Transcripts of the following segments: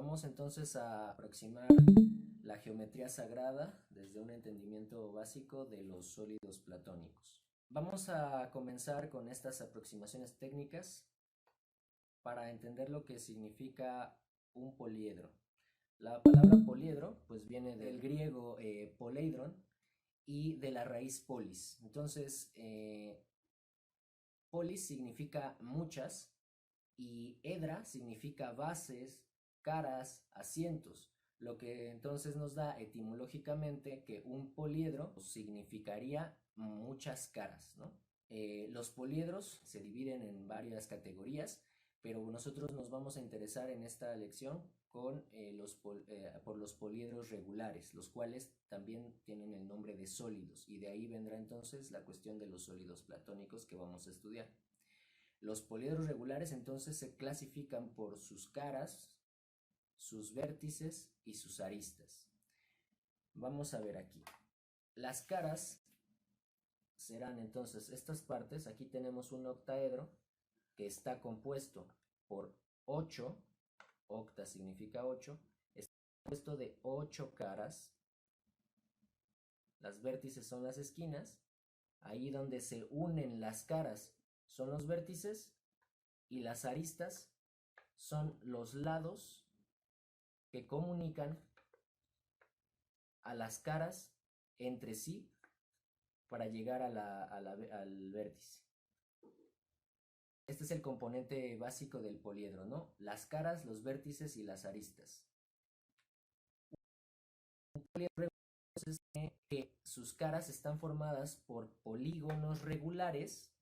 Vamos entonces a aproximar la geometría sagrada desde un entendimiento básico de los sólidos platónicos. Vamos a comenzar con estas aproximaciones técnicas para entender lo que significa un poliedro. La palabra poliedro pues viene del griego poleidron y de la raíz polis. Entonces, polis significa muchas y edra significa bases, caras, asientos, lo que entonces nos da etimológicamente que un poliedro significaría muchas caras, ¿no? Los poliedros se dividen en varias categorías, pero nosotros nos vamos a interesar en esta lección por los poliedros regulares, los cuales también tienen el nombre de sólidos, y de ahí vendrá entonces la cuestión de los sólidos platónicos que vamos a estudiar. Los poliedros regulares entonces se clasifican por sus caras, sus vértices y sus aristas. Vamos a ver aquí. Las caras serán entonces estas partes. Aquí tenemos un octaedro que está compuesto por 8, octa significa 8, está compuesto de 8 caras. Las vértices son las esquinas, ahí donde se unen las caras son los vértices y las aristas son los lados que comunican a las caras entre sí para llegar al vértice. Este es el componente básico del poliedro, ¿no? Las caras, los vértices y las aristas. Un poliedro es que sus caras están formadas por polígonos regulares.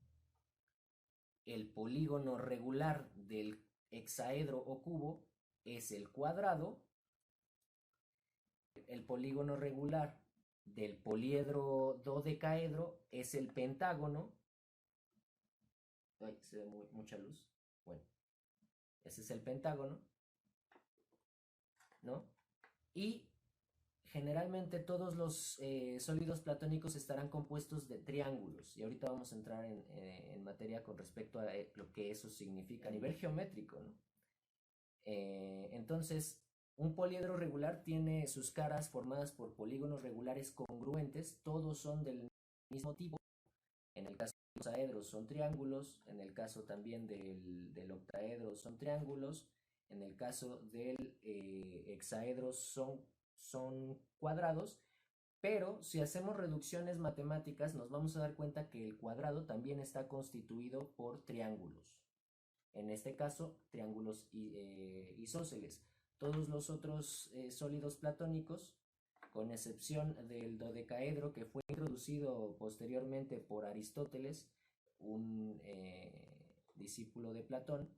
El polígono regular del hexaedro o cubo es el cuadrado. El polígono regular del poliedro dodecaedro es el pentágono. Ay, se ve mucha luz. Bueno, ese es el pentágono, ¿no? Y generalmente todos los sólidos platónicos estarán compuestos de triángulos, y ahorita vamos a entrar en materia con respecto a lo que eso significa a nivel geométrico, ¿no? Entonces, un poliedro regular tiene sus caras formadas por polígonos regulares congruentes, todos son del mismo tipo. En el caso de los hexaedros son triángulos, en el caso también del octaedro son triángulos, en el caso del hexaedro son cuadrados, pero si hacemos reducciones matemáticas nos vamos a dar cuenta que el cuadrado también está constituido por triángulos. En este caso, triángulos isósceles. Todos los otros sólidos platónicos, con excepción del dodecaedro, que fue introducido posteriormente por Aristóteles, un discípulo de Platón.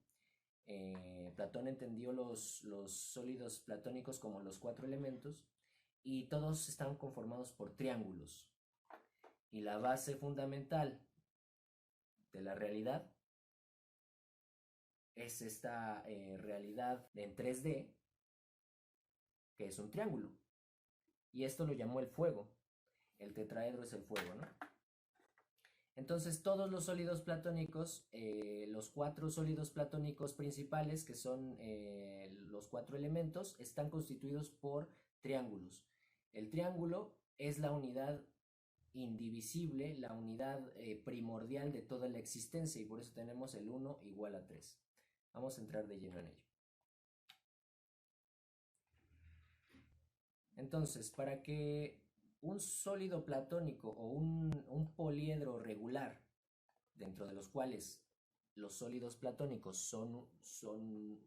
Platón entendió los sólidos platónicos como los 4 elementos, y todos están conformados por triángulos. Y la base fundamental de la realidad es esta realidad en 3D, que es un triángulo. Y esto lo llamó el fuego. El tetraedro es el fuego, ¿no? Entonces todos los sólidos platónicos, los 4 sólidos platónicos principales, que son los 4 elementos, están constituidos por triángulos. El triángulo es la unidad indivisible, la unidad primordial de toda la existencia, y por eso tenemos el 1 igual a 3. Vamos a entrar de lleno en ello. Entonces, para que un sólido platónico o un poliedro regular, dentro de los cuales los sólidos platónicos son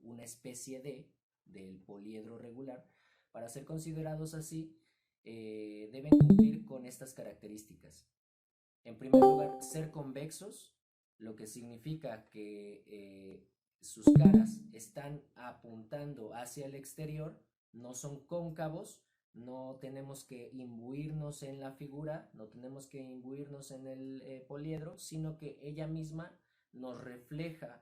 una especie del poliedro regular, para ser considerados así, deben cumplir con estas características. En primer lugar, ser convexos, lo que significa que sus caras están apuntando hacia el exterior, no son cóncavos. No tenemos que imbuirnos en la figura, no tenemos que imbuirnos en el poliedro, sino que ella misma nos refleja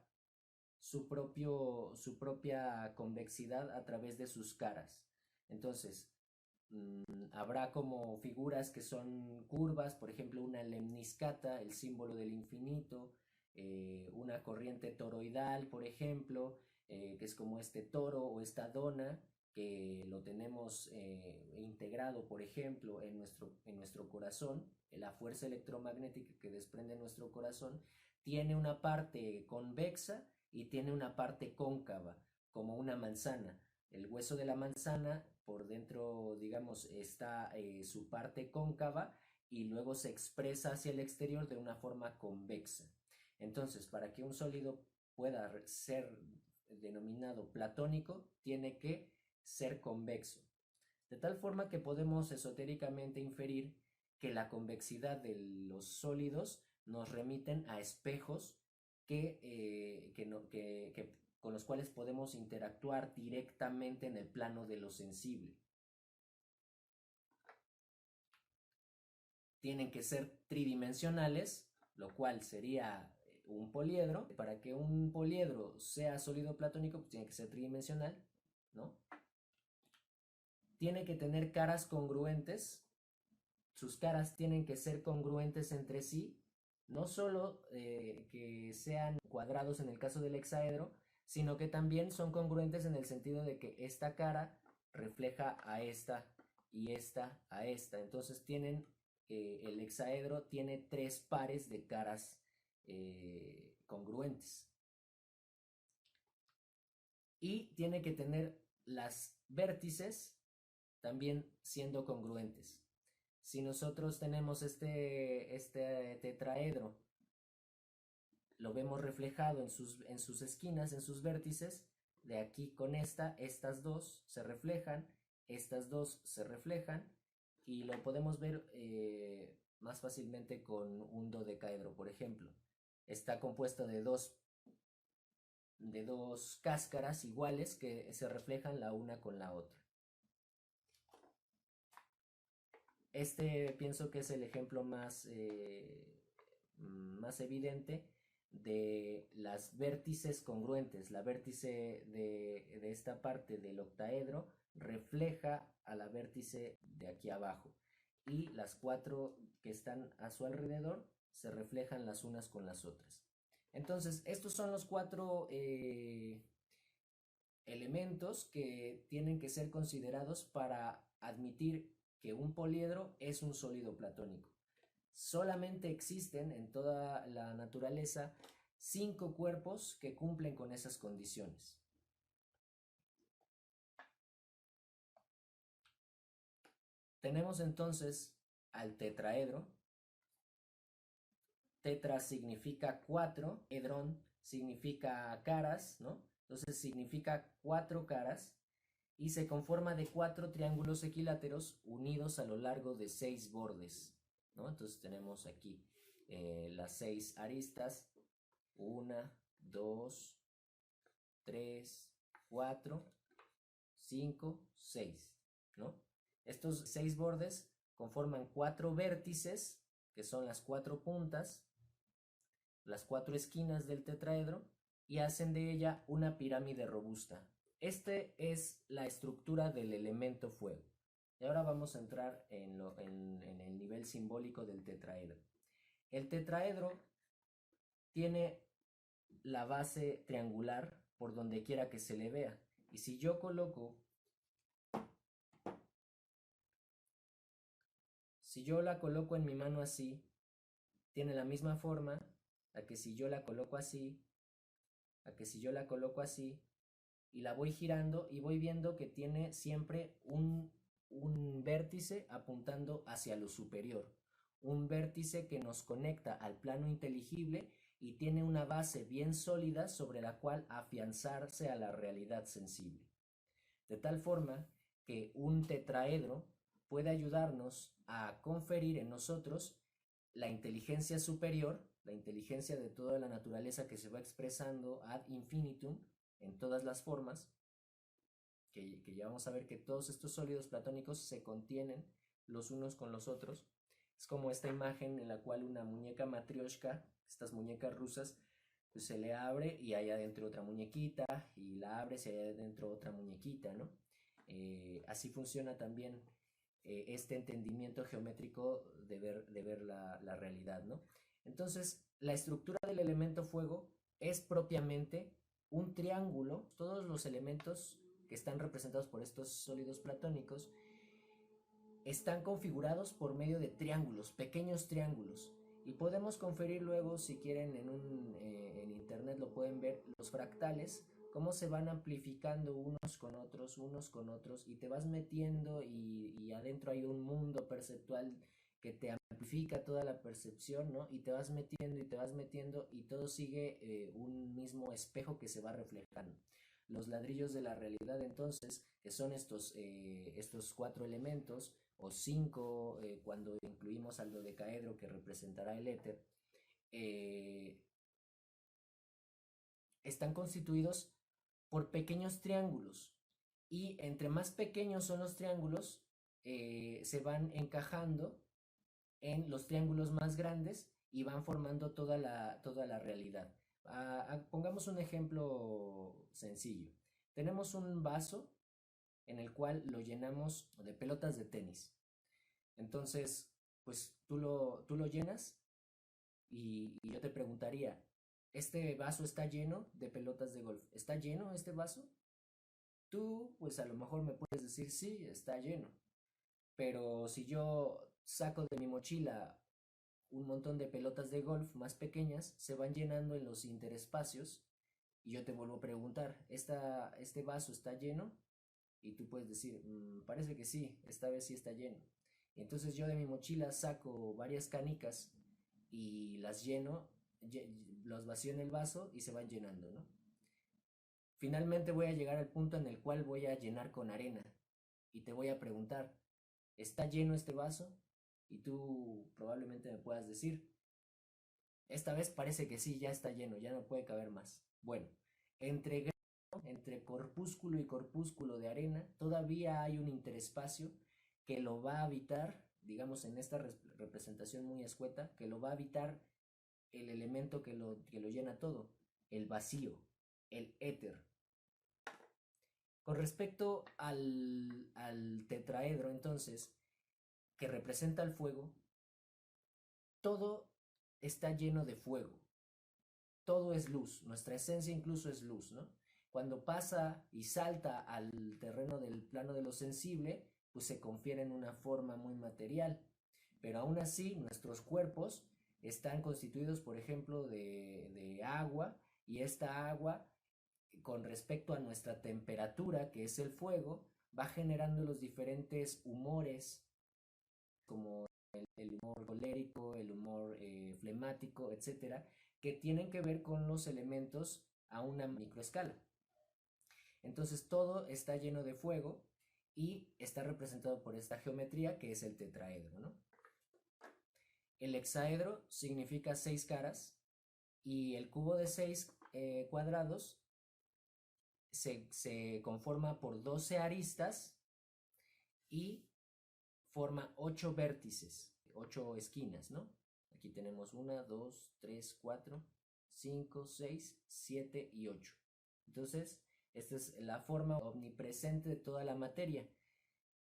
su propia convexidad a través de sus caras. Entonces, habrá como figuras que son curvas, por ejemplo una lemniscata, el símbolo del infinito, una corriente toroidal, por ejemplo, que es como este toro o esta dona, que lo tenemos integrado, por ejemplo, en nuestro corazón, la fuerza electromagnética que desprende nuestro corazón, tiene una parte convexa y tiene una parte cóncava, como una manzana. El hueso de la manzana, por dentro, digamos, está su parte cóncava y luego se expresa hacia el exterior de una forma convexa. Entonces, para que un sólido pueda ser denominado platónico, tiene que ser convexo. De tal forma que podemos esotéricamente inferir que la convexidad de los sólidos nos remiten a espejos con los cuales podemos interactuar directamente en el plano de lo sensible. Tienen que ser tridimensionales, lo cual sería un poliedro. Para que un poliedro sea sólido platónico, pues tiene que ser tridimensional, ¿no? Tiene que tener caras congruentes, sus caras tienen que ser congruentes entre sí, no solo que sean cuadrados en el caso del hexaedro, sino que también son congruentes en el sentido de que esta cara refleja a esta y esta a esta. Entonces el hexaedro tiene 3 pares de caras congruentes. Y tiene que tener las vértices también siendo congruentes. Si nosotros tenemos este tetraedro, lo vemos reflejado en sus esquinas, en sus vértices, de aquí con estas dos se reflejan, estas dos se reflejan, y lo podemos ver más fácilmente con un dodecaedro, por ejemplo. Está compuesto de dos cáscaras iguales que se reflejan la una con la otra. Este pienso que es el ejemplo más evidente de las vértices congruentes. La vértice de esta parte del octaedro refleja a la vértice de aquí abajo, y las 4 que están a su alrededor se reflejan las unas con las otras. Entonces, estos son los 4 elementos que tienen que ser considerados para admitir que un poliedro es un sólido platónico. Solamente existen en toda la naturaleza 5 cuerpos que cumplen con esas condiciones. Tenemos entonces al tetraedro. Tetra significa 4, edrón significa caras, ¿no? Entonces significa 4 caras y se conforma de 4 triángulos equiláteros unidos a lo largo de 6 bordes, ¿no? Entonces tenemos aquí las 6 aristas, 1, 2, 3, 4, 5, 6, ¿no? Estos 6 bordes conforman 4 vértices, que son las 4 puntas, las 4 esquinas del tetraedro, y hacen de ella una pirámide robusta. Este es la estructura del elemento fuego. Y ahora vamos a entrar en el nivel simbólico del tetraedro. El tetraedro tiene la base triangular por donde quiera que se le vea. Y si yo la coloco en mi mano así, tiene la misma forma a que si yo la coloco así, a que si yo la coloco así, y la voy girando y voy viendo que tiene siempre un vértice apuntando hacia lo superior, un vértice que nos conecta al plano inteligible y tiene una base bien sólida sobre la cual afianzarse a la realidad sensible. De tal forma que un tetraedro puede ayudarnos a conferir en nosotros la inteligencia superior, la inteligencia de toda la naturaleza que se va expresando ad infinitum en todas las formas, que ya vamos a ver que todos estos sólidos platónicos se contienen los unos con los otros. Es como esta imagen en la cual una muñeca matrioshka, estas muñecas rusas, pues se le abre y hay adentro otra muñequita, y la abres y hay adentro otra muñequita, ¿no? Así funciona también este entendimiento geométrico de ver la realidad, ¿no? Entonces, la estructura del elemento fuego es propiamente un triángulo, todos los elementos que están representados por estos sólidos platónicos están configurados por medio de triángulos, pequeños triángulos. Y podemos conferir luego, si quieren, en internet lo pueden ver, los fractales, cómo se van amplificando unos con otros, y te vas metiendo y adentro hay un mundo perceptual que te amplifica toda la percepción, ¿no? Y te vas metiendo y te vas metiendo y todo sigue un mismo espejo que se va reflejando. Los ladrillos de la realidad, entonces, que son estos cuatro elementos, o cinco cuando incluimos al dodecaedro que representará el éter, eh, están constituidos por pequeños triángulos, y entre más pequeños son los triángulos, se van encajando en los triángulos más grandes y van formando toda la realidad. Pongamos un ejemplo sencillo. Tenemos un vaso en el cual lo llenamos de pelotas de tenis. Entonces, pues tú lo llenas y yo te preguntaría, ¿este vaso está lleno de pelotas de golf? ¿Está lleno este vaso? Tú, pues a lo mejor me puedes decir, sí, está lleno. Pero si yo saco de mi mochila un montón de pelotas de golf más pequeñas, se van llenando en los interespacios, y yo te vuelvo a preguntar, ¿este vaso está lleno? Y tú puedes decir, parece que sí, esta vez sí está lleno. Y entonces yo de mi mochila saco varias canicas y las lleno, los vacío en el vaso y se van llenando, ¿no? Finalmente voy a llegar al punto en el cual voy a llenar con arena y te voy a preguntar, ¿está lleno este vaso? Y tú probablemente me puedas decir, esta vez parece que sí, ya está lleno, ya no puede caber más. Bueno, entre entre corpúsculo y corpúsculo de arena, todavía hay un interespacio que lo va a habitar, digamos en esta representación muy escueta, que lo va a habitar el elemento que lo llena todo, el vacío, el éter. Con respecto al tetraedro, entonces, que representa el fuego, todo está lleno de fuego, todo es luz, nuestra esencia incluso es luz, ¿no? Cuando pasa y salta al terreno del plano de lo sensible, pues se confiere en una forma muy material. Pero aún así, nuestros cuerpos están constituidos, por ejemplo, de agua, y esta agua, con respecto a nuestra temperatura, que es el fuego, va generando los diferentes humores, como el humor colérico, el humor flemático, etcétera, que tienen que ver con los elementos a una microescala. Entonces todo está lleno de fuego y está representado por esta geometría que es el tetraedro, ¿no? El hexaedro significa 6 caras, y el cubo de 6 cuadrados se conforma por 12 aristas y forma 8 vértices, 8 esquinas, ¿no? Aquí tenemos 1, 2, 3, 4, 5, 6, 7 y 8. Entonces, esta es la forma omnipresente de toda la materia.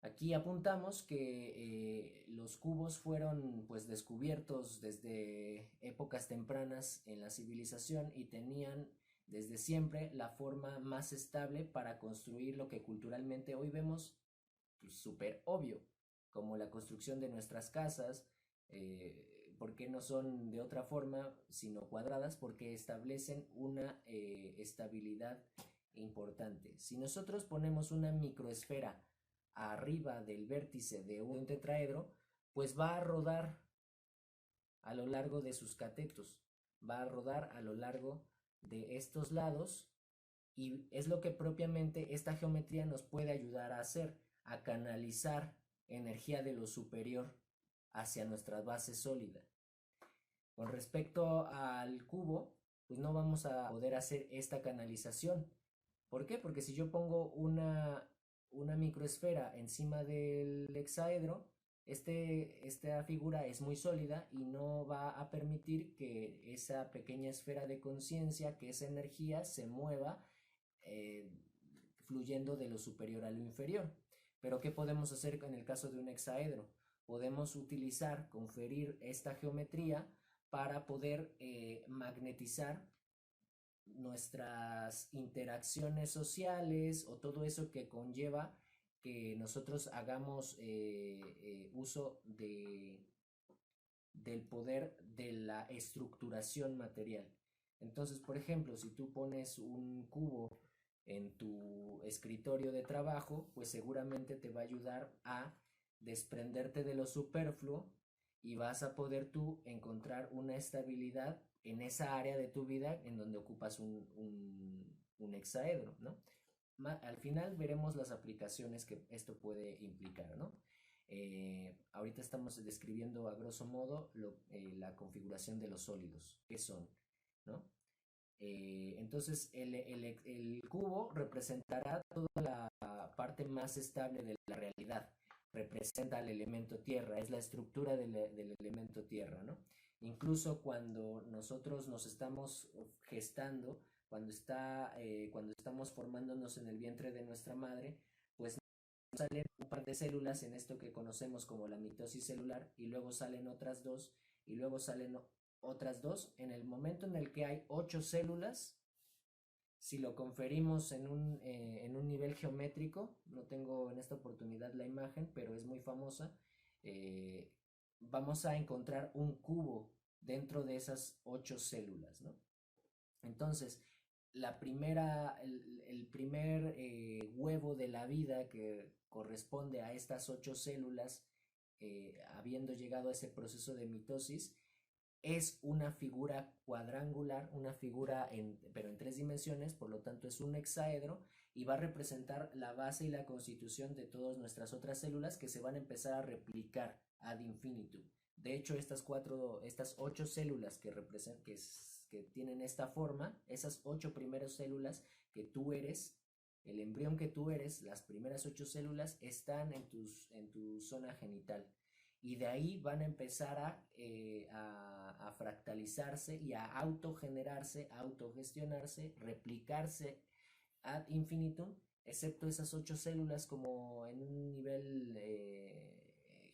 Aquí apuntamos que los cubos fueron pues descubiertos desde épocas tempranas en la civilización y tenían desde siempre la forma más estable para construir lo que culturalmente hoy vemos pues, súper obvio, como la construcción de nuestras casas. ¿Por qué no son de otra forma sino cuadradas? Porque establecen una estabilidad importante. Si nosotros ponemos una microesfera arriba del vértice de un tetraedro, pues va a rodar a lo largo de sus catetos, va a rodar a lo largo de estos lados, y es lo que propiamente esta geometría nos puede ayudar a hacer, a canalizar energía de lo superior hacia nuestra base sólida. Con respecto al cubo, pues no vamos a poder hacer esta canalización. ¿Por qué? Porque si yo pongo una microesfera encima del hexaedro, esta figura es muy sólida y no va a permitir que esa pequeña esfera de conciencia, que esa energía se mueva eh, fluyendo de lo superior a lo inferior. Pero ¿qué podemos hacer en el caso de un hexaedro? Podemos utilizar, conferir esta geometría para poder magnetizar nuestras interacciones sociales o todo eso que conlleva que nosotros hagamos uso del poder de la estructuración material. Entonces, por ejemplo, si tú pones un cubo en tu escritorio de trabajo, pues seguramente te va a ayudar a desprenderte de lo superfluo y vas a poder tú encontrar una estabilidad en esa área de tu vida en donde ocupas un hexaedro, ¿no? Al final veremos las aplicaciones que esto puede implicar, ¿no? Ahorita estamos describiendo a grosso modo la configuración de los sólidos, qué son, ¿no? Entonces el cubo representará toda la parte más estable de la realidad, representa el elemento tierra, es la estructura del elemento tierra, ¿no? Incluso cuando nosotros nos estamos gestando, cuando estamos formándonos en el vientre de nuestra madre, pues salen un par de células en esto que conocemos como la mitosis celular y luego salen otras dos y luego salen otras dos. En el momento en el que hay 8 células, si lo conferimos en un nivel geométrico, no tengo en esta oportunidad la imagen, pero es muy famosa, eh, vamos a encontrar un cubo dentro de esas 8 células, ¿no? Entonces, el primer huevo de la vida que corresponde a estas 8 células, habiendo llegado a ese proceso de mitosis, es una figura cuadrangular, una figura pero en 3 dimensiones, por lo tanto es un hexaedro y va a representar la base y la constitución de todas nuestras otras células que se van a empezar a replicar ad infinitum. De hecho, estas 8 células que tienen esta forma, esas 8 primeras células que tú eres, el embrión que tú eres, las primeras 8 células están en tu zona genital y de ahí van a empezar a fractalizarse y a autogenerarse, autogestionarse, replicarse ad infinitum, excepto esas 8 células como en un nivel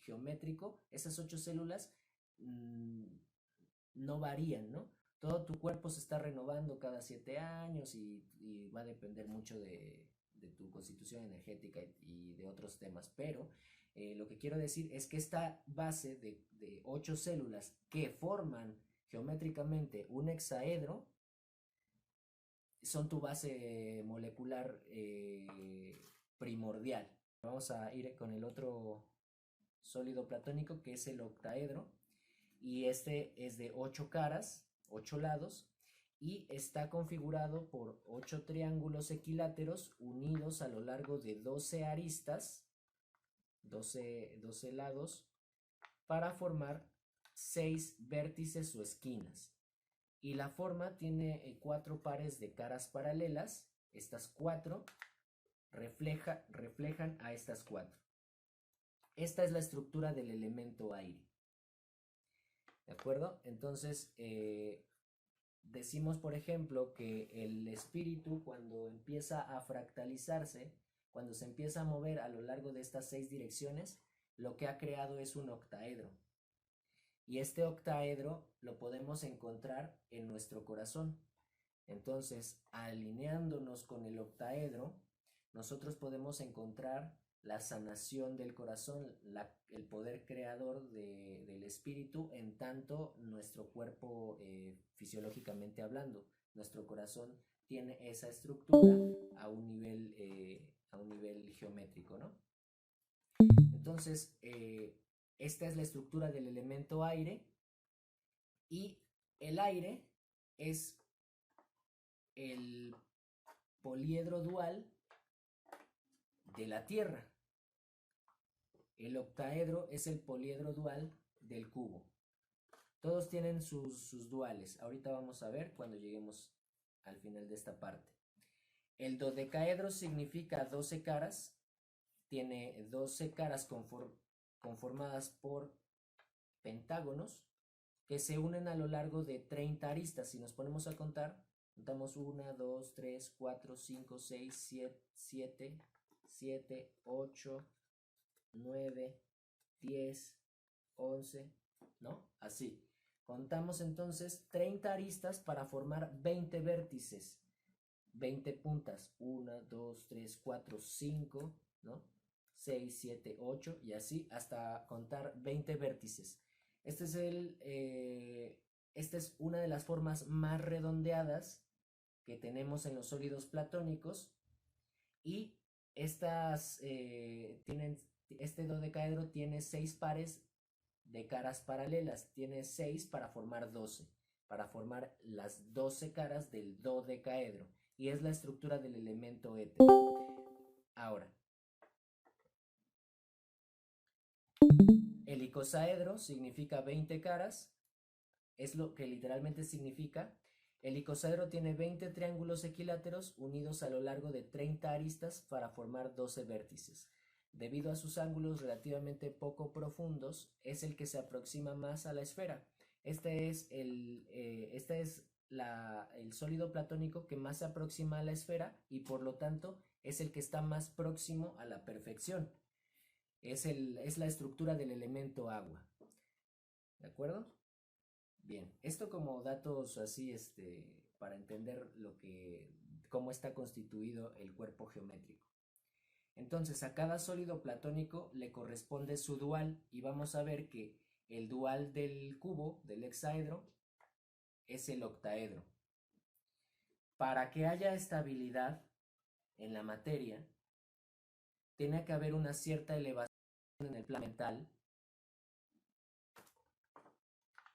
geométrico, esas 8 células no varían, ¿no? Todo tu cuerpo se está renovando cada 7 años y va a depender mucho de tu constitución energética y de otros temas, pero lo que quiero decir es que esta base de 8 células que forman geométricamente un hexaedro son tu base molecular primordial. Vamos a ir con el otro sólido platónico que es el octaedro y este es de 8 caras, 8 lados y está configurado por 8 triángulos equiláteros unidos a lo largo de 12 aristas, 12 lados, para formar 6 vértices o esquinas. Y la forma tiene 4 pares de caras paralelas. Estas 4 reflejan a estas 4. Esta es la estructura del elemento aire. ¿De acuerdo? Entonces, decimos, por ejemplo, que el espíritu cuando empieza a fractalizarse, cuando se empieza a mover a lo largo de estas 6 direcciones, lo que ha creado es un octaedro. Y este octaedro lo podemos encontrar en nuestro corazón. Entonces, alineándonos con el octaedro, nosotros podemos encontrar la sanación del corazón, el poder creador del espíritu, en tanto nuestro cuerpo fisiológicamente hablando. Nuestro corazón tiene esa estructura a un nivel geométrico, ¿no? Entonces, esta es la estructura del elemento aire y el aire es el poliedro dual de la Tierra. El octaedro es el poliedro dual del cubo. Todos tienen sus duales. Ahorita vamos a ver cuando lleguemos al final de esta parte. El dodecaedro significa 12 caras. Tiene 12 caras conformadas por pentágonos que se unen a lo largo de 30 aristas. Si nos ponemos a contar, contamos 1, 2, 3, 4, 5, 6, 7, 8, 9, 10, 11, ¿no? Así. Contamos entonces 30 aristas para formar 20 vértices, 20 puntas, 1, 2, 3, 4, 5, ¿no? 6, 7, 8 y así hasta contar 20 vértices. Esta es una de las formas más redondeadas que tenemos en los sólidos platónicos y este dodecaedro tiene 6 pares de caras paralelas, tiene 6 para formar 12, para formar las 12 caras del dodecaedro y es la estructura del elemento éter. Ahora, el icosaedro significa 20 caras, es lo que literalmente significa. El icosaedro tiene 20 triángulos equiláteros unidos a lo largo de 30 aristas para formar 12 vértices. Debido a sus ángulos relativamente poco profundos, es el que se aproxima más a la esfera. Este es el sólido platónico que más se aproxima a la esfera y por lo tanto es el que está más próximo a la perfección. Es la estructura del elemento agua. ¿De acuerdo? Bien, esto como datos así, para entender cómo está constituido el cuerpo geométrico. Entonces, a cada sólido platónico le corresponde su dual y vamos a ver que el dual del cubo, del hexaedro, es el octaedro. Para que haya estabilidad en la materia, tiene que haber una cierta elevación en el plano mental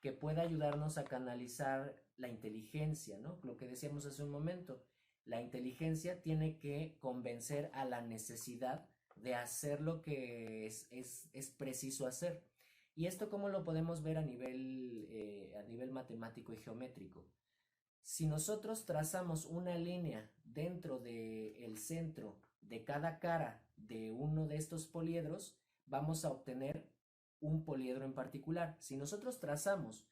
que pueda ayudarnos a canalizar la inteligencia, ¿no? Lo que decíamos hace un momento, la inteligencia tiene que convencer a la necesidad de hacer lo que es preciso hacer. ¿Y esto cómo lo podemos ver a nivel matemático y geométrico? Si nosotros trazamos una línea dentro del centro de cada cara de uno de estos poliedros, vamos a obtener un poliedro en particular. Si nosotros trazamos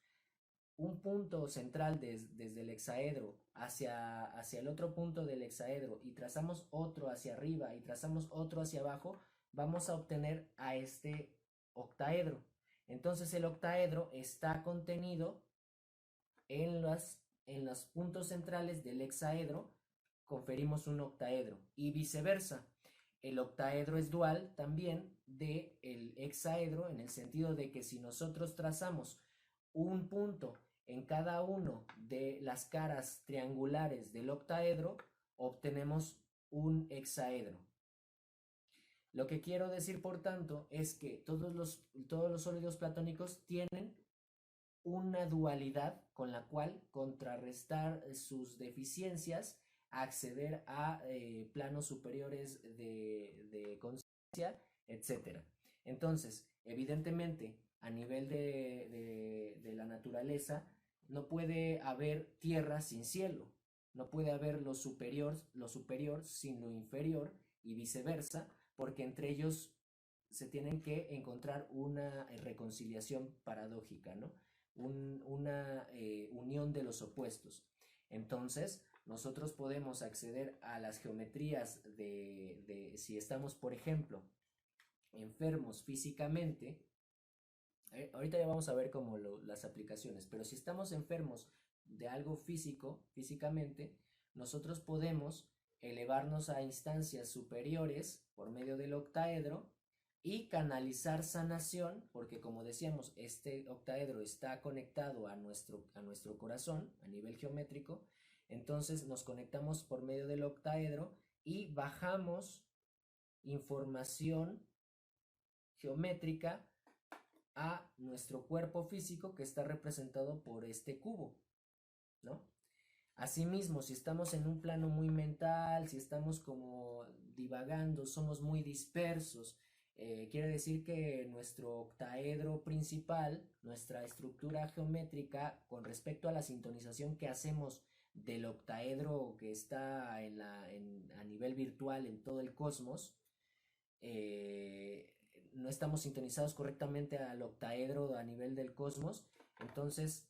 un punto central desde el hexaedro hacia el otro punto del hexaedro y trazamos otro hacia arriba y trazamos otro hacia abajo, vamos a obtener a este octaedro. Entonces el octaedro está contenido en los puntos centrales del hexaedro, conferimos un octaedro y viceversa. El octaedro es dual también del hexaedro en el sentido de que si nosotros trazamos un punto en cada uno de las caras triangulares del octaedro, obtenemos un hexaedro. Lo que quiero decir, por tanto, es que todos los sólidos platónicos tienen una dualidad con la cual contrarrestar sus deficiencias, acceder a planos superiores de conciencia, etc. Entonces, evidentemente, a nivel de la naturaleza, no puede haber tierra sin cielo, no puede haber lo superior sin lo inferior y viceversa, porque entre ellos se tienen que encontrar una reconciliación paradójica, ¿no? Una unión de los opuestos. Entonces, nosotros podemos acceder a las geometrías si estamos, por ejemplo, enfermos físicamente. Ahorita ya vamos a ver como las aplicaciones, pero si estamos enfermos de algo físicamente, nosotros podemos elevarnos a instancias superiores por medio del octaedro y canalizar sanación, porque como decíamos, este octaedro está conectado a nuestro corazón a nivel geométrico, entonces nos conectamos por medio del octaedro y bajamos información geométrica a nuestro cuerpo físico que está representado por este cubo, ¿no? Asimismo, si estamos en un plano muy mental, si estamos como divagando, somos muy dispersos, quiere decir que nuestro octaedro principal, nuestra estructura geométrica con respecto a la sintonización que hacemos del octaedro que está a nivel virtual en todo el cosmos, no estamos sintonizados correctamente al octaedro a nivel del cosmos, entonces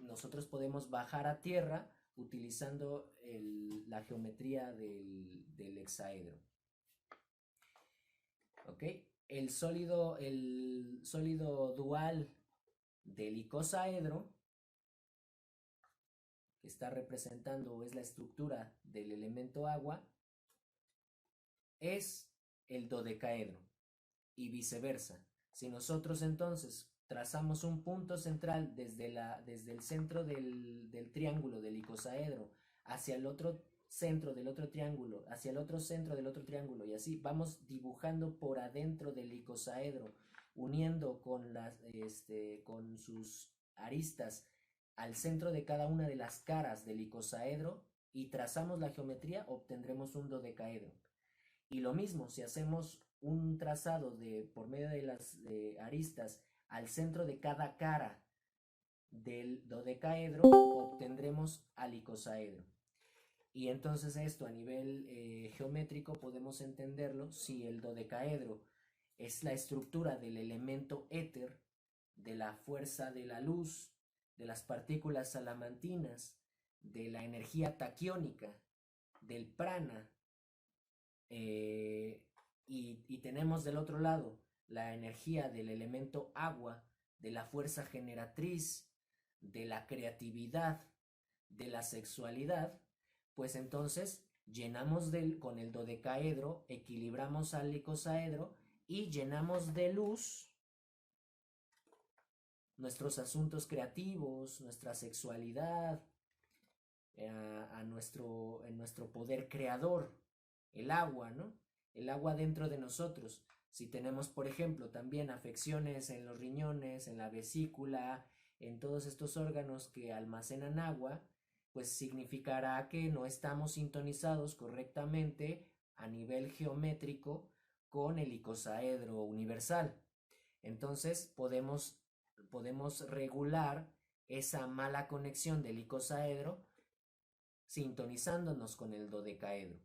nosotros podemos bajar a tierra utilizando la geometría del hexaedro. ¿Ok? El sólido dual del icosaedro, que está representando o es la estructura del elemento agua, es el dodecaedro y viceversa. Si nosotros entonces trazamos un punto central desde el centro del triángulo del icosaedro hacia el otro centro del otro triángulo, hacia el otro centro del otro triángulo, y así vamos dibujando por adentro del icosaedro, uniendo con sus aristas al centro de cada una de las caras del icosaedro y trazamos la geometría, obtendremos un dodecaedro. Y lo mismo, si hacemos un trazado por medio de las aristas al centro de cada cara del dodecaedro, obtendremos al icosaedro. Y entonces esto a nivel geométrico podemos entenderlo si el dodecaedro es la estructura del elemento éter, de la fuerza de la luz, de las partículas salamantinas, de la energía taquiónica, del prana, y tenemos del otro lado la energía del elemento agua, de la fuerza generatriz, de la creatividad, de la sexualidad, pues entonces llenamos con el dodecaedro, equilibramos al icosaedro y llenamos de luz nuestros asuntos creativos, nuestra sexualidad, en nuestro poder creador, el agua, ¿no? El agua dentro de nosotros. Si tenemos, por ejemplo, también afecciones en los riñones, en la vesícula, en todos estos órganos que almacenan agua, pues significará que no estamos sintonizados correctamente a nivel geométrico con el icosaedro universal. Entonces podemos regular esa mala conexión del icosaedro sintonizándonos con el dodecaedro.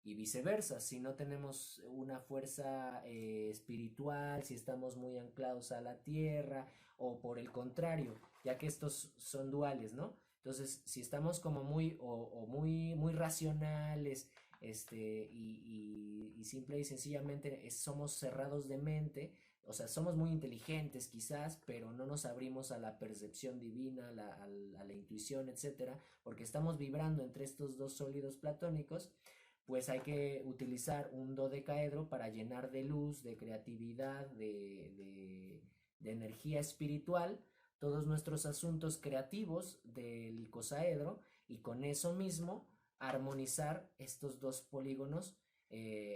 Y viceversa, si no tenemos una fuerza espiritual, si estamos muy anclados a la tierra, o por el contrario, ya que estos son duales, ¿no? Entonces, si estamos como muy racionales, y simple y sencillamente somos cerrados de mente, o sea, somos muy inteligentes quizás, pero no nos abrimos a la percepción divina, a la intuición, etcétera, porque estamos vibrando entre estos dos sólidos platónicos, pues hay que utilizar un dodecaedro para llenar de luz, de creatividad, de energía espiritual, todos nuestros asuntos creativos del icosaedro, y con eso mismo armonizar estos dos polígonos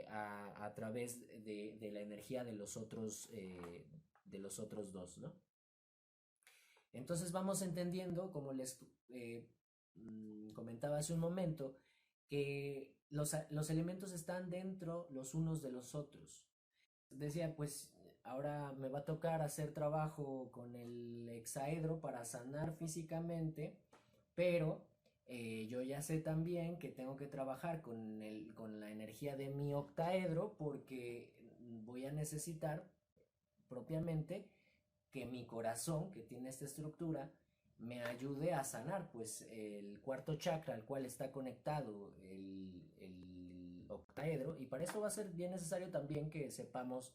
a través de la energía de los otros dos, ¿no? Entonces vamos entendiendo, como les comentaba hace un momento, que los elementos están dentro los unos de los otros. Decía, pues ahora me va a tocar hacer trabajo con el hexaedro para sanar físicamente, pero yo ya sé también que tengo que trabajar con la energía de mi octaedro, porque voy a necesitar propiamente que mi corazón, que tiene esta estructura, me ayude a sanar, pues el cuarto chakra al cual está conectado el octaedro, y para eso va a ser bien necesario también que sepamos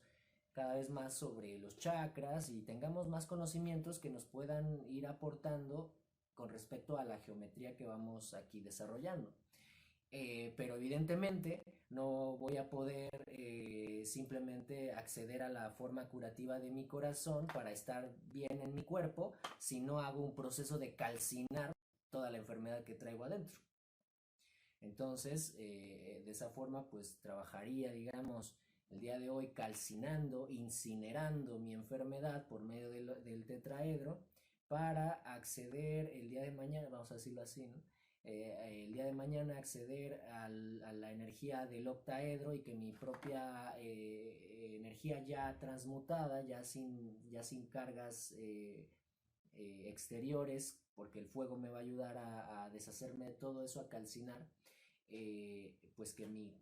cada vez más sobre los chakras y tengamos más conocimientos que nos puedan ir aportando con respecto a la geometría que vamos aquí desarrollando. Pero evidentemente no voy a poder simplemente acceder a la forma curativa de mi corazón para estar bien en mi cuerpo si no hago un proceso de calcinar toda la enfermedad que traigo adentro. Entonces, de esa forma, pues trabajaría, digamos, el día de hoy calcinando, incinerando mi enfermedad por medio del tetraedro, para acceder el día de mañana, vamos a decirlo así, ¿no? El día de mañana acceder a la energía del octaedro, y que mi propia energía ya transmutada, ya sin cargas exteriores, porque el fuego me va a ayudar a deshacerme de todo eso, a calcinar, pues que mi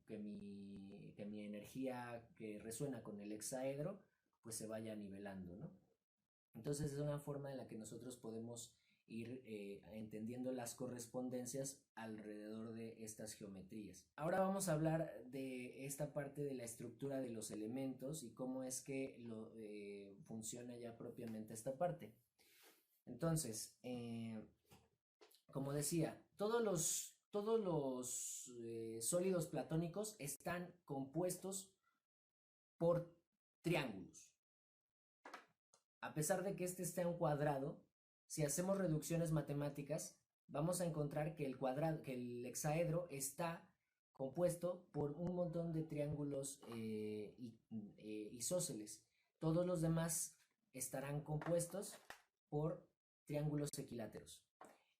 energía que resuena con el hexaedro pues se vaya nivelando, ¿no? Entonces es una forma en la que nosotros podemos ir entendiendo las correspondencias alrededor de estas geometrías. Ahora vamos a hablar de esta parte de la estructura de los elementos y cómo es que funciona ya propiamente esta parte. Entonces, como decía, todos los sólidos platónicos están compuestos por triángulos. A pesar de que este esté un cuadrado, si hacemos reducciones matemáticas, vamos a encontrar que el hexaedro está compuesto por un montón de triángulos isósceles. Todos los demás estarán compuestos por triángulos equiláteros.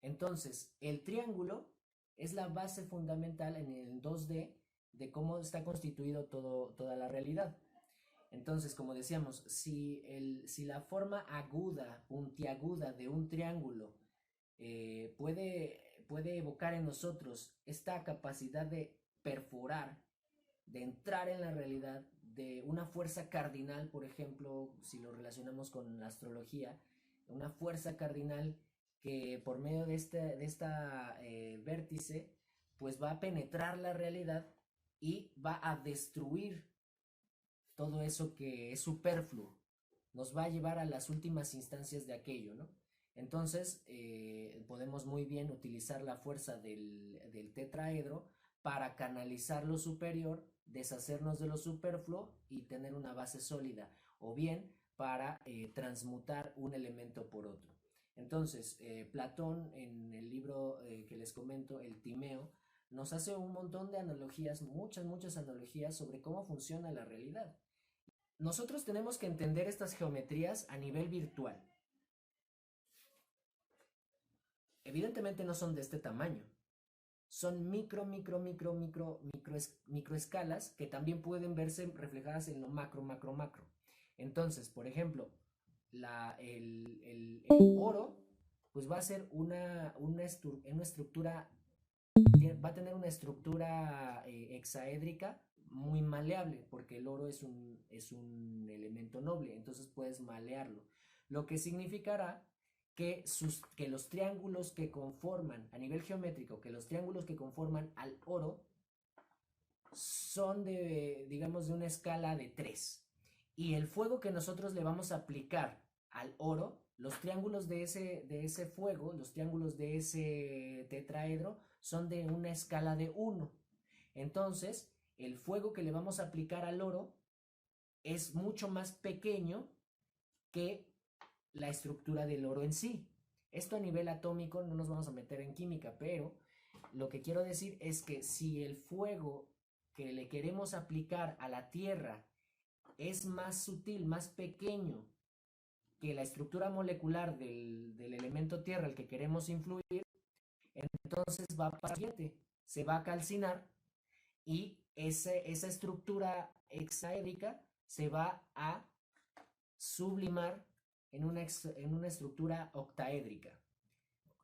Entonces, el triángulo es la base fundamental en el 2D de cómo está constituido toda la realidad. Entonces, como decíamos, si la forma aguda, puntiaguda de un triángulo puede evocar en nosotros esta capacidad de perforar, de entrar en la realidad, de una fuerza cardinal, por ejemplo, si lo relacionamos con la astrología, una fuerza cardinal que por medio de esta vértice, pues va a penetrar la realidad y va a destruir todo eso que es superfluo, nos va a llevar a las últimas instancias de aquello, ¿no? Entonces, podemos muy bien utilizar la fuerza del tetraedro para canalizar lo superior, deshacernos de lo superfluo y tener una base sólida, o bien para transmutar un elemento por otro. Entonces, Platón en el libro que les comento, el Timeo, nos hace un montón de analogías, muchas analogías sobre cómo funciona la realidad. Nosotros tenemos que entender estas geometrías a nivel virtual. Evidentemente no son de este tamaño. Son microescalas que también pueden verse reflejadas en lo macro. Entonces, por ejemplo, el oro, pues va a ser una estructura, va a tener una estructura hexaédrica muy maleable, porque el oro es un elemento noble, entonces puedes malearlo. Lo que significará que los triángulos que conforman, a nivel geométrico, que los triángulos que conforman al oro son digamos, de una escala de 3. Y el fuego que nosotros le vamos a aplicar al oro, los triángulos de ese fuego, los triángulos de ese tetraedro, son de una escala de 1. Entonces, el fuego que le vamos a aplicar al oro es mucho más pequeño que la estructura del oro en sí. Esto a nivel atómico no nos vamos a meter en química, pero lo que quiero decir es que si el fuego que le queremos aplicar a la Tierra es más sutil, más pequeño que la estructura molecular del elemento Tierra al que queremos influir, entonces va a pasar siguiente, se va a calcinar y esa estructura hexaédrica se va a sublimar en una estructura octaédrica.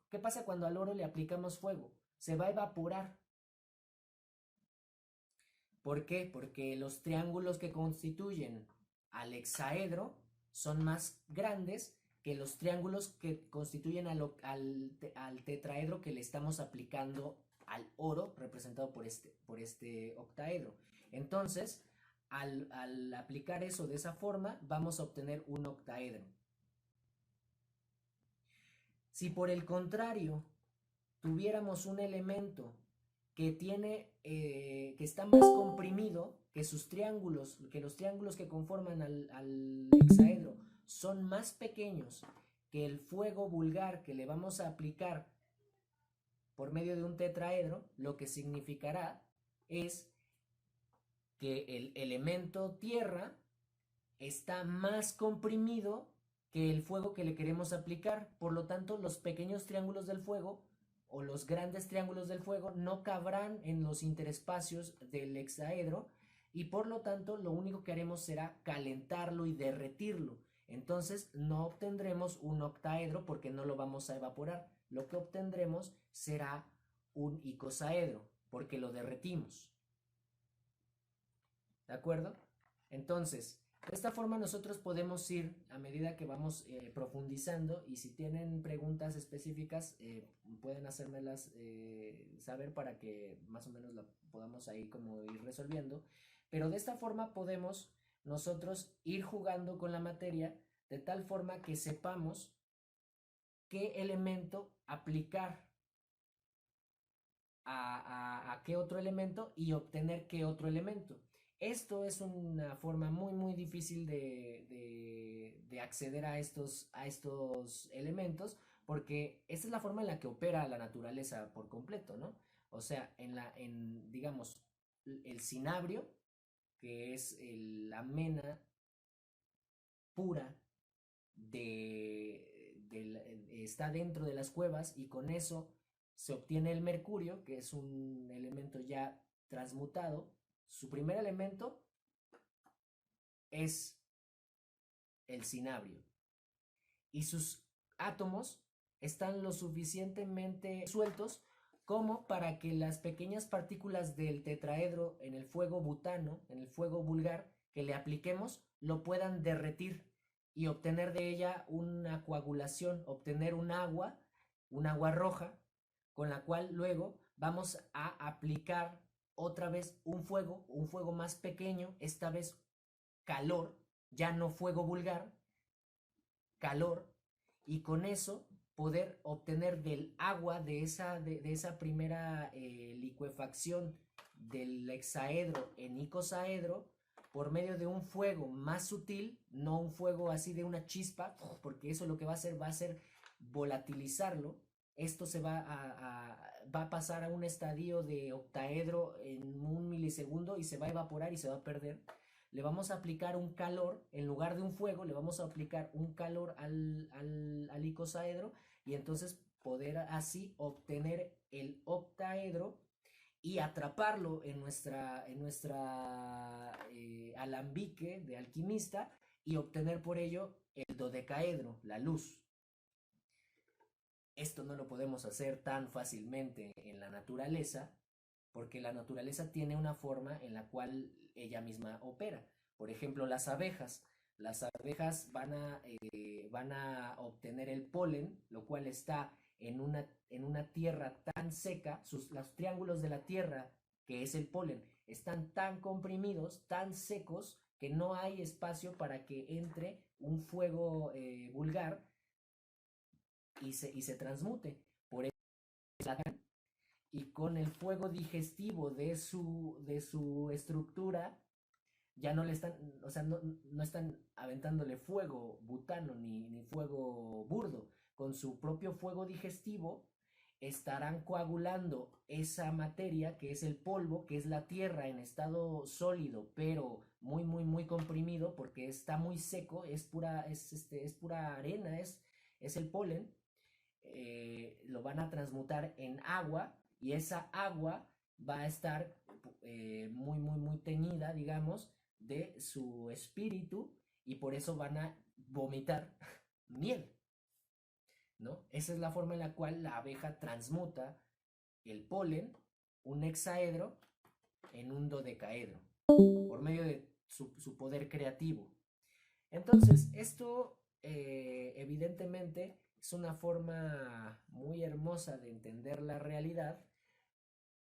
¿Qué pasa cuando al oro le aplicamos fuego? Se va a evaporar. ¿Por qué? Porque los triángulos que constituyen al hexaedro son más grandes que los triángulos que constituyen al tetraedro que le estamos aplicando al oro representado por este octaedro. Entonces, al aplicar eso de esa forma, vamos a obtener un octaedro. Si por el contrario tuviéramos un elemento que está más comprimido, que los triángulos que conforman al hexaedro son más pequeños que el fuego vulgar que le vamos a aplicar por medio de un tetraedro, lo que significará es que el elemento tierra está más comprimido que el fuego que le queremos aplicar. Por lo tanto, los pequeños triángulos del fuego o los grandes triángulos del fuego no cabrán en los interespacios del hexaedro y por lo tanto lo único que haremos será calentarlo y derretirlo. Entonces no obtendremos un octaedro porque no lo vamos a evaporar. Lo que obtendremos será un icosaedro porque lo derretimos. ¿De acuerdo? Entonces, de esta forma nosotros podemos ir a medida que vamos profundizando y si tienen preguntas específicas pueden hacérmelas saber para que más o menos la podamos ahí como ir resolviendo. Pero de esta forma podemos nosotros ir jugando con la materia de tal forma que sepamos qué elemento aplicar a qué otro elemento y obtener qué otro elemento. Esto es una forma muy muy difícil de acceder a estos elementos, porque esta es la forma en la que opera la naturaleza por completo, ¿no? O sea, digamos, el cinabrio, que es la mena pura está dentro de las cuevas, y con eso se obtiene el mercurio, que es un elemento ya transmutado. Su primer elemento es el cinabrio y sus átomos están lo suficientemente sueltos como para que las pequeñas partículas del tetraedro en el fuego butano, en el fuego vulgar, que le apliquemos, lo puedan derretir y obtener de ella una coagulación, obtener un agua roja, con la cual luego vamos a aplicar otra vez un fuego más pequeño, esta vez calor, ya no fuego vulgar, calor, y con eso poder obtener del agua, de esa primera licuefacción del hexaedro en icosaedro, por medio de un fuego más sutil, no un fuego así de una chispa, porque eso lo que va a hacer volatilizarlo. Esto va a pasar a un estadio de octaedro en un milisegundo y se va a evaporar y se va a perder. Le vamos a aplicar un calor, en lugar de un fuego, le vamos a aplicar un calor al icosaedro, y entonces poder así obtener el octaedro y atraparlo en nuestra alambique de alquimista, y obtener por ello el dodecaedro, la luz. Esto no lo podemos hacer tan fácilmente en la naturaleza, porque la naturaleza tiene una forma en la cual ella misma opera. Por ejemplo, las abejas. Las abejas van a obtener el polen, lo cual está en una tierra tan seca, los triángulos de la tierra, que es el polen, están tan comprimidos, tan secos, que no hay espacio para que entre un fuego vulgar y se transmute. Por eso y con el fuego digestivo de su estructura, ya no le están, o sea, no están aventándole fuego butano ni fuego burdo. Con su propio fuego digestivo estarán coagulando esa materia que es el polvo, que es la tierra en estado sólido, pero muy, muy, muy comprimido, porque está muy seco, es pura arena, es el polen. Lo van a transmutar en agua, y esa agua va a estar muy, muy, muy teñida, digamos, de su espíritu, y por eso van a vomitar miel, ¿no? Esa es la forma en la cual la abeja transmuta el polen, un hexaedro, en un dodecaedro, por medio de su poder creativo. Entonces, esto evidentemente es una forma muy hermosa de entender la realidad,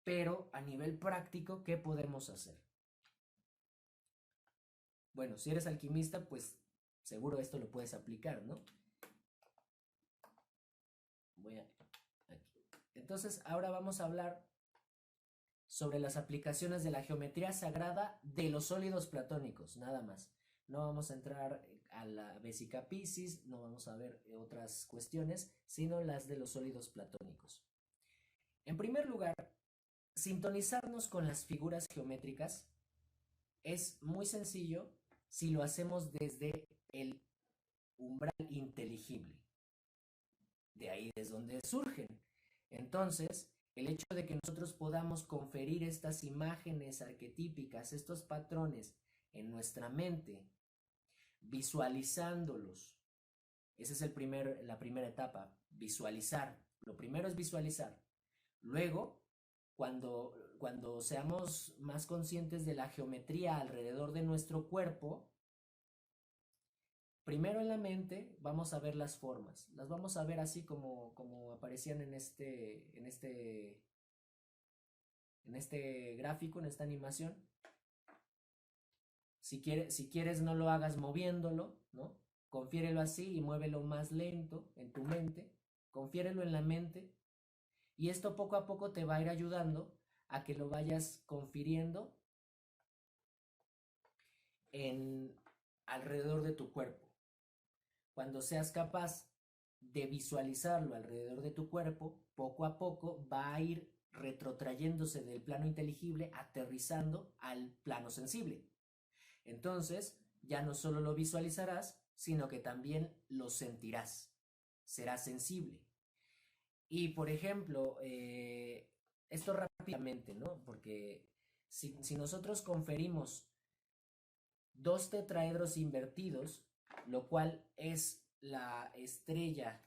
pero a nivel práctico, ¿qué podemos hacer? Bueno, si eres alquimista, pues seguro esto lo puedes aplicar, ¿no? Voy a aquí. Entonces, ahora vamos a hablar sobre las aplicaciones de la geometría sagrada de los sólidos platónicos, nada más. No vamos a entrar a la Vesica Piscis, no vamos a ver otras cuestiones, sino las de los sólidos platónicos. En primer lugar, sintonizarnos con las figuras geométricas es muy sencillo si lo hacemos desde el umbral inteligible. De ahí es donde surgen. Entonces, el hecho de que nosotros podamos conferir estas imágenes arquetípicas, estos patrones en nuestra mente, visualizándolos, esa es la primera etapa, visualizar. Lo primero es visualizar. Luego, cuando seamos más conscientes de la geometría alrededor de nuestro cuerpo, primero en la mente vamos a ver las formas. Las vamos a ver así como aparecían en este gráfico, en esta animación. Si quieres, no lo hagas moviéndolo, ¿no? Confiérelo así y muévelo más lento en tu mente. confiérelo en la mente y esto poco a poco te va a ir ayudando a que lo vayas confiriendo en alrededor de tu cuerpo. Cuando seas capaz de visualizarlo alrededor de tu cuerpo, poco a poco va a ir retrotrayéndose del plano inteligible, aterrizando al plano sensible. Entonces, ya no solo lo visualizarás, sino que también lo sentirás. Serás sensible. Y, por ejemplo, esto rápidamente, ¿no? Porque si nosotros conferimos dos tetraedros invertidos, lo cual es la estrella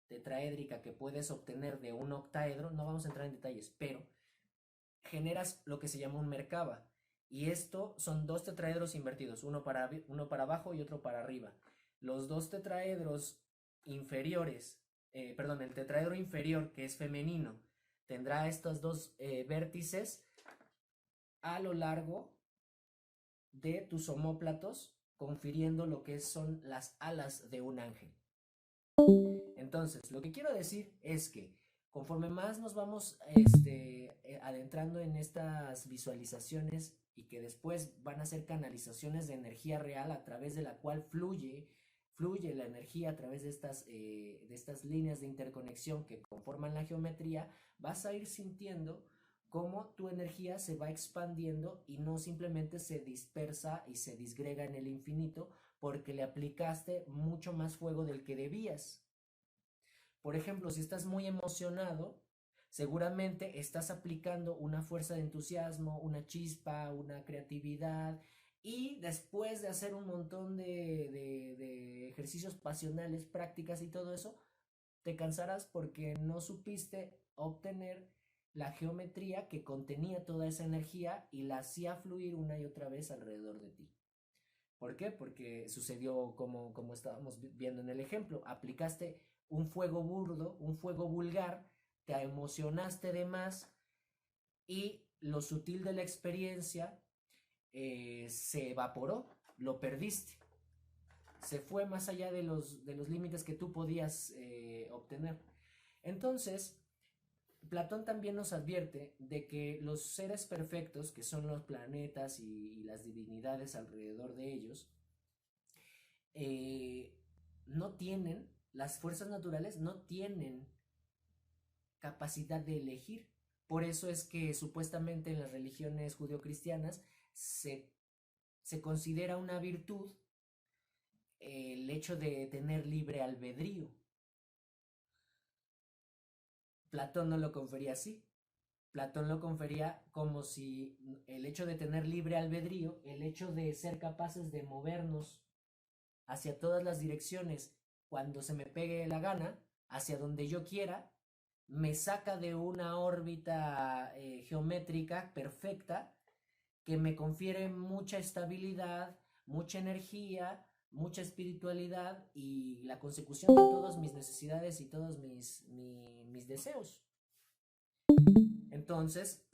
tetraédrica que puedes obtener de un octaedro, no vamos a entrar en detalles, pero generas lo que se llama un Merkaba. Y esto son dos tetraedros invertidos, uno para abajo y otro para arriba. Los dos tetraedros inferiores, perdón, el tetraedro inferior, que es femenino, tendrá estos dos vértices a lo largo de tus omóplatos, confiriendo lo que son las alas de un ángel. Entonces, lo que quiero decir es que conforme más nos vamos adentrando en estas visualizaciones y que después van a ser canalizaciones de energía real a través de la cual fluye la energía a través de estas líneas de interconexión que conforman la geometría, vas a ir sintiendo cómo tu energía se va expandiendo y no simplemente se dispersa y se disgrega en el infinito porque le aplicaste mucho más fuego del que debías. Por ejemplo, si estás muy emocionado, seguramente estás aplicando una fuerza de entusiasmo, una chispa, una creatividad, y después de hacer un montón de ejercicios pasionales, prácticas y todo eso, te cansarás porque no supiste obtener la geometría que contenía toda esa energía y la hacía fluir una y otra vez alrededor de ti. ¿Por qué? Porque sucedió como estábamos viendo en el ejemplo. Aplicaste un fuego burdo, un fuego vulgar, te emocionaste de más y lo sutil de la experiencia se evaporó, lo perdiste. Se fue más allá de los límites que tú podías obtener. Entonces, Platón también nos advierte de que los seres perfectos, que son los planetas y las divinidades alrededor de ellos, eh, no tienen, las fuerzas naturales no tienen capacidad de elegir. Por eso es que supuestamente en las religiones judeocristianas se considera una virtud el hecho de tener libre albedrío. Platón no lo confería así. Platón lo confería como si el hecho de tener libre albedrío, el hecho de ser capaces de movernos hacia todas las direcciones cuando se me pegue la gana, hacia donde yo quiera, me saca de una órbita geométrica perfecta que me confiere mucha estabilidad, mucha energía, mucha espiritualidad y la consecución de todas mis necesidades y todos mis deseos. Entonces,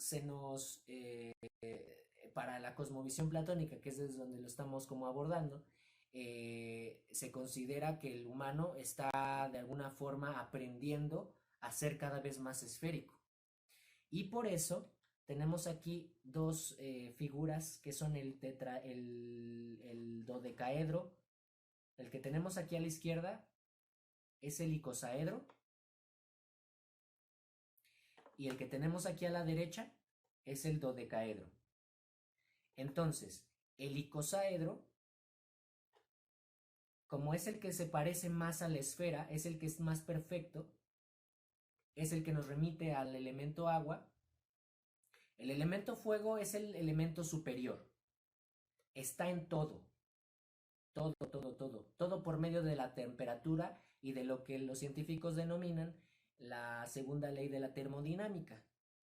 para la cosmovisión platónica, que es desde donde lo estamos como abordando, se considera que el humano está de alguna forma aprendiendo a ser cada vez más esférico. Y por eso tenemos aquí dos figuras que son el dodecaedro. El que tenemos aquí a la izquierda es el icosaedro. Y el que tenemos aquí a la derecha es el dodecaedro. Entonces, el icosaedro, como es el que se parece más a la esfera, es el que es más perfecto, es el que nos remite al elemento agua. El elemento fuego es el elemento superior. Está en todo. Todo por medio de la temperatura y de lo que los científicos denominan la segunda ley de la termodinámica.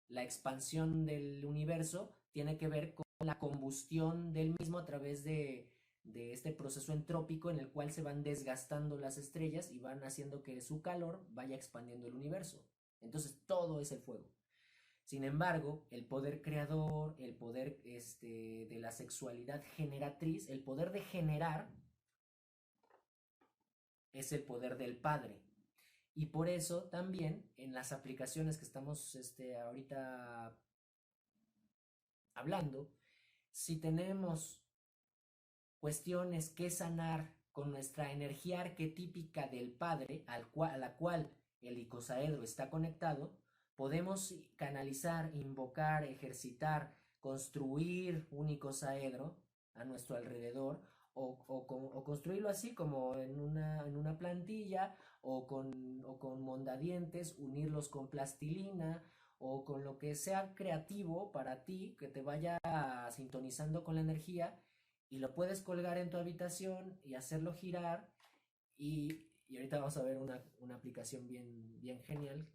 La expansión del universo tiene que ver con la combustión del mismo a través de este proceso entrópico en el cual se van desgastando las estrellas y van haciendo que su calor vaya expandiendo el universo. Entonces todo es el fuego. Sin embargo, el poder creador, el poder de la sexualidad generatriz, el poder de generar, es el poder del Padre. Y por eso también en las aplicaciones que estamos ahorita hablando, si tenemos cuestiones que sanar con nuestra energía arquetípica del Padre, a la cual el icosaedro está conectado, podemos canalizar, invocar, ejercitar, construir un icosaedro a nuestro alrededor o construirlo así como en una plantilla o con mondadientes, unirlos con plastilina o con lo que sea creativo para ti, que te vaya sintonizando con la energía y lo puedes colgar en tu habitación y hacerlo girar y ahorita vamos a ver una aplicación bien genial.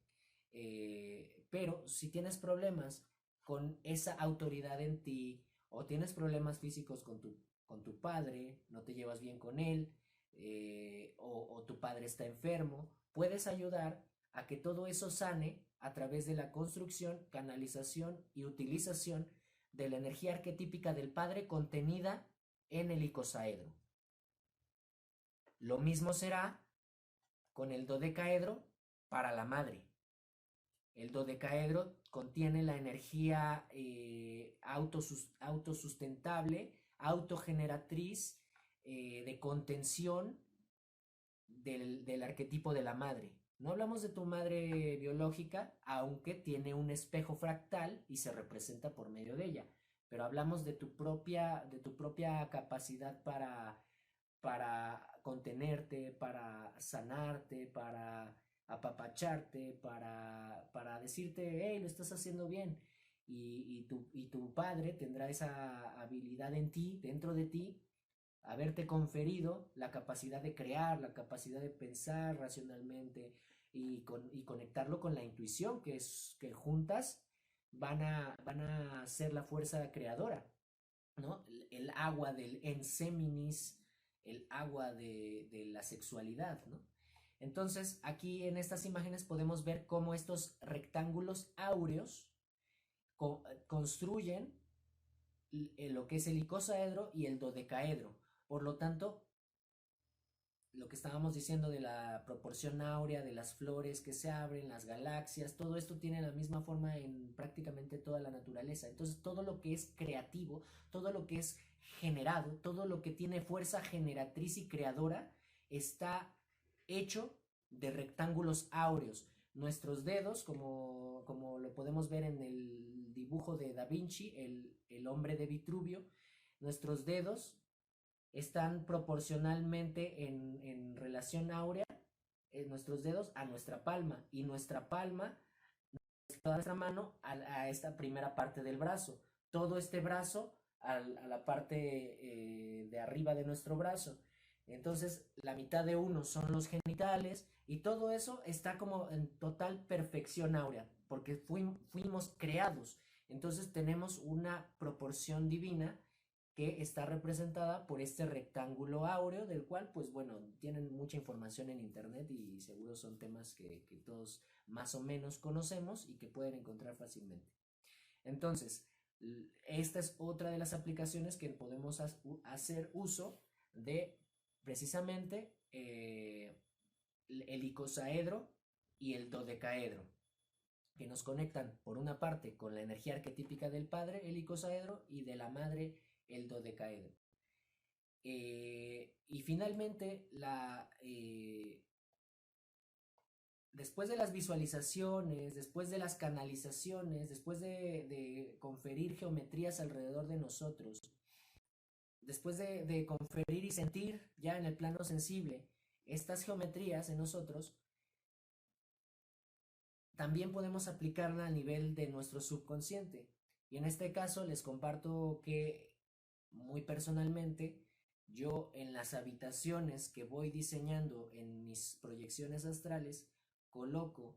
Pero si tienes problemas con esa autoridad en ti o tienes problemas físicos con tu padre, no te llevas bien con él o tu padre está enfermo, puedes ayudar a que todo eso sane a través de la construcción, canalización y utilización de la energía arquetípica del padre contenida en el icosaedro. Lo mismo será con el dodecaedro para la madre. El dodecaedro contiene la energía autosustentable, autogeneratriz, de contención del arquetipo de la madre. No hablamos de tu madre biológica, aunque tiene un espejo fractal y se representa por medio de ella, pero hablamos de tu propia capacidad para contenerte, para sanarte, para apapacharte, para decirte, hey, lo estás haciendo bien. Y tu padre tendrá esa habilidad en ti, dentro de ti, haberte conferido la capacidad de crear, la capacidad de pensar racionalmente y conectarlo con la intuición, que juntas van a ser la fuerza creadora, ¿no? El agua del enseminis, el agua de la sexualidad, ¿no? Entonces, aquí en estas imágenes podemos ver cómo estos rectángulos áureos construyen lo que es el icosaedro y el dodecaedro. Por lo tanto, lo que estábamos diciendo de la proporción áurea, de las flores que se abren, las galaxias, todo esto tiene la misma forma en prácticamente toda la naturaleza. Entonces, todo lo que es creativo, todo lo que es generado, todo lo que tiene fuerza generatriz y creadora, está hecho de rectángulos áureos. Nuestros dedos, como lo podemos ver en el dibujo de Da Vinci, el hombre de Vitruvio, nuestros dedos están proporcionalmente en relación áurea, nuestros dedos a nuestra palma y nuestra palma, toda nuestra mano a esta primera parte del brazo, todo este brazo a la parte de arriba de nuestro brazo. Entonces la mitad de uno son los genitales y todo eso está como en total perfección áurea porque fuimos creados. Entonces tenemos una proporción divina que está representada por este rectángulo áureo, del cual, pues bueno, tienen mucha información en internet y seguro son temas que todos más o menos conocemos y que pueden encontrar fácilmente. Entonces, esta es otra de las aplicaciones que podemos hacer uso de precisamente el icosaedro y el dodecaedro, que nos conectan por una parte con la energía arquetípica del padre, el icosaedro, y de la madre, el dodecaedro. Y finalmente, después de las visualizaciones, después de las canalizaciones, después de conferir geometrías alrededor de nosotros, después de conferir y sentir ya en el plano sensible estas geometrías en nosotros, también podemos aplicarla a nivel de nuestro subconsciente. Y en este caso les comparto que muy personalmente yo en las habitaciones que voy diseñando en mis proyecciones astrales coloco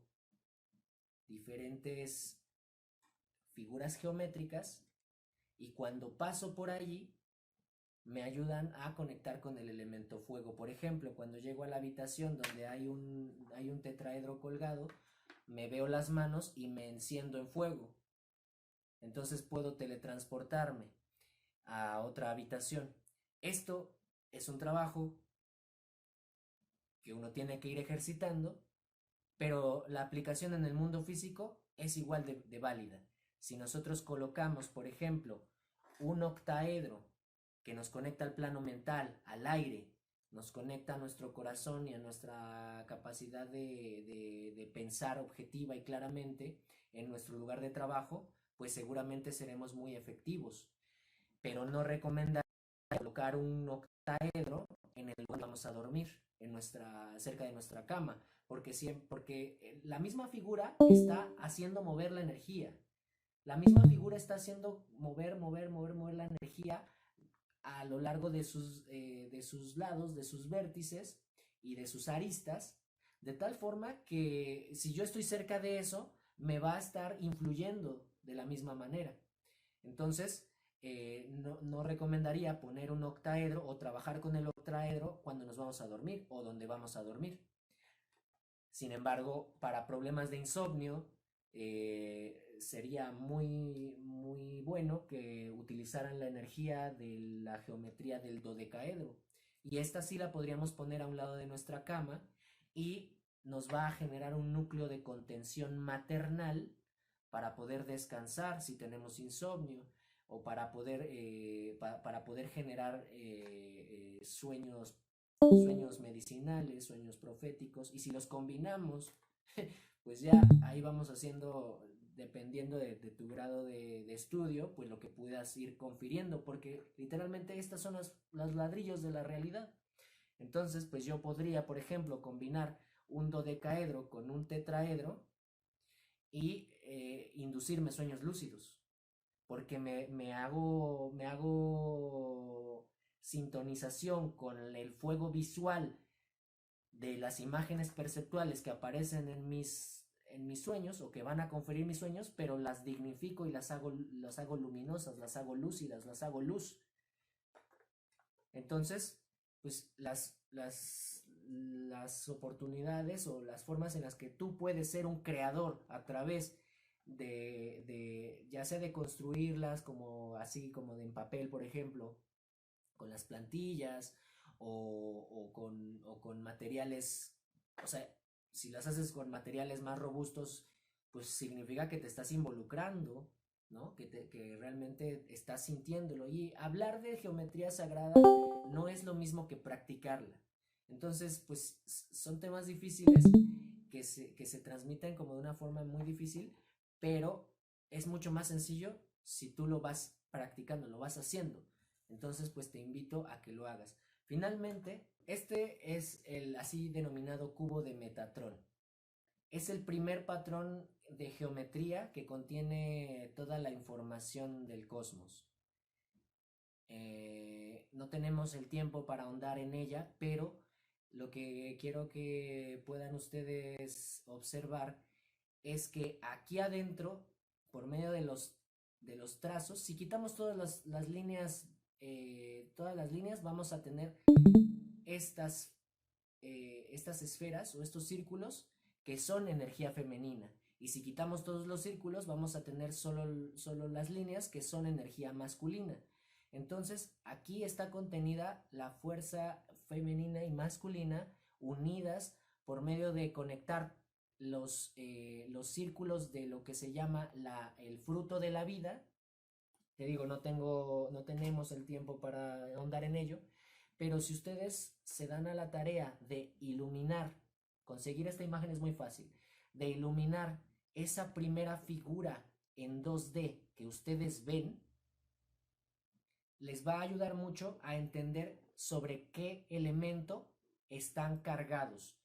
diferentes figuras geométricas y cuando paso por allí me ayudan a conectar con el elemento fuego. Por ejemplo, cuando llego a la habitación donde hay un tetraedro colgado, me veo las manos y me enciendo en fuego. Entonces puedo teletransportarme a otra habitación. Esto es un trabajo que uno tiene que ir ejercitando pero la aplicación en el mundo físico es igual de válida. Si nosotros colocamos, por ejemplo, un octaedro que nos conecta al plano mental, al aire, nos conecta a nuestro corazón y a nuestra capacidad de pensar objetiva y claramente en nuestro lugar de trabajo, pues seguramente seremos muy efectivos. Pero no recomendaría colocar un octaedro en el lugar que vamos a dormir, cerca de nuestra cama, porque la misma figura está haciendo mover la energía. La misma figura está haciendo mover la energía a lo largo de sus lados, de sus vértices y de sus aristas, de tal forma que si yo estoy cerca de eso, me va a estar influyendo de la misma manera. Entonces, no recomendaría poner un octaedro o trabajar con el octaedro cuando nos vamos a dormir o donde vamos a dormir. Sin embargo, para problemas de insomnio, sería muy bueno que utilizaran la energía de la geometría del dodecaedro. Y esta sí la podríamos poner a un lado de nuestra cama y nos va a generar un núcleo de contención maternal para poder descansar si tenemos insomnio o para poder generar sueños medicinales, sueños proféticos, y si los combinamos, pues ya ahí vamos haciendo, dependiendo de tu grado de estudio, pues lo que puedas ir confiriendo, porque literalmente estas son los ladrillos de la realidad. Entonces, pues yo podría, por ejemplo, combinar un dodecaedro con un tetraedro y inducirme sueños lúcidos, porque me hago sintonización con el fuego visual de las imágenes perceptuales que aparecen en mis sueños o que van a conferir mis sueños, pero las dignifico y las hago luminosas, las hago lúcidas, las hago luz. Entonces, pues las oportunidades o las formas en las que tú puedes ser un creador a través ya sea de construirlas como así como de en papel, por ejemplo, con las plantillas o con materiales, o sea, si las haces con materiales más robustos, pues significa que te estás involucrando, ¿no? Que realmente estás sintiéndolo. Y hablar de geometría sagrada no es lo mismo que practicarla. Entonces, pues son temas difíciles que se transmiten como de una forma muy difícil, pero es mucho más sencillo si tú lo vas practicando, lo vas haciendo. Entonces, pues te invito a que lo hagas. Finalmente, este es el así denominado cubo de Metatron. Es el primer patrón de geometría que contiene toda la información del cosmos. No tenemos el tiempo para ahondar en ella, pero lo que quiero que puedan ustedes observar es que aquí adentro, por medio de los trazos, si quitamos todas las líneas, vamos a tener estas, estas esferas o estos círculos que son energía femenina. Y si quitamos todos los círculos, vamos a tener solo las líneas que son energía masculina. Entonces, aquí está contenida la fuerza femenina y masculina unidas por medio de conectar los círculos de lo que se llama el fruto de la vida. Te digo, no tenemos el tiempo para ahondar en ello, pero si ustedes se dan a la tarea de iluminar, conseguir esta imagen es muy fácil, de iluminar esa primera figura en 2D que ustedes ven, les va a ayudar mucho a entender sobre qué elemento están cargados.